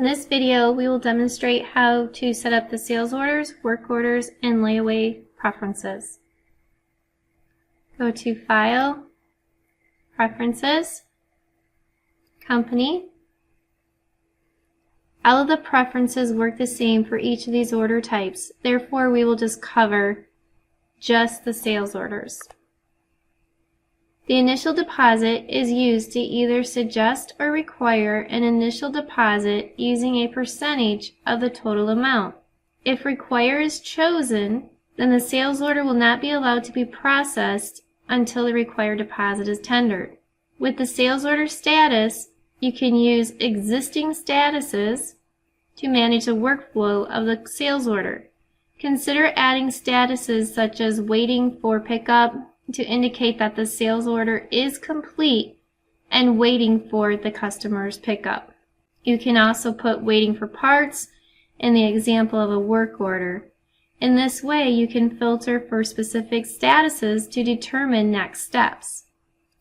In this video, we will demonstrate how to set up the sales orders, work orders, and layaway preferences. Go to File, Preferences, Company. All of the preferences work the same for each of these order types. Therefore, we will just cover just the sales orders. The initial deposit is used to either suggest or require an initial deposit using a percentage of the total amount. If require is chosen, then the sales order will not be allowed to be processed until the required deposit is tendered. With the sales order status, you can use existing statuses to manage the workflow of the sales order. Consider adding statuses such as waiting for pickup to indicate that the sales order is complete and waiting for the customer's pickup. You can also put waiting for parts in the example of a work order. In this way, you can filter for specific statuses to determine next steps.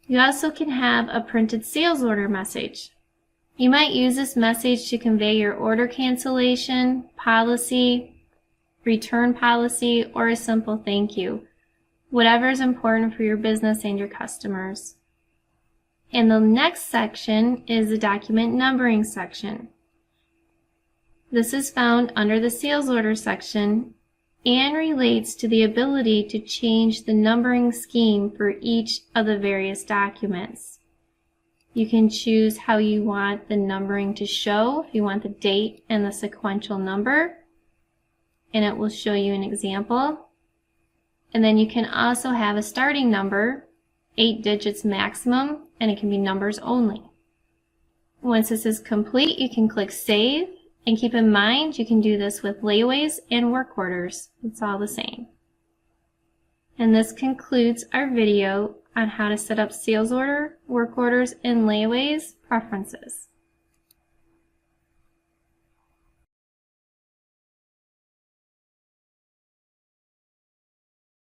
You also can have a printed sales order message. You might use this message to convey your order cancellation, policy, return policy, or a simple thank you. Whatever is important for your business and your customers. And the next section is the document numbering section. This is found under the sales order section and relates to the ability to change the numbering scheme for each of the various documents. You can choose how you want the numbering to show, if you want the date and the sequential number, and it will show you an example. And then you can also have a starting number, 8 digits maximum, and it can be numbers only. Once this is complete, you can click Save, and keep in mind you can do this with layaways and work orders. It's all the same. And this concludes our video on how to set up sales order, work orders, and layaways preferences.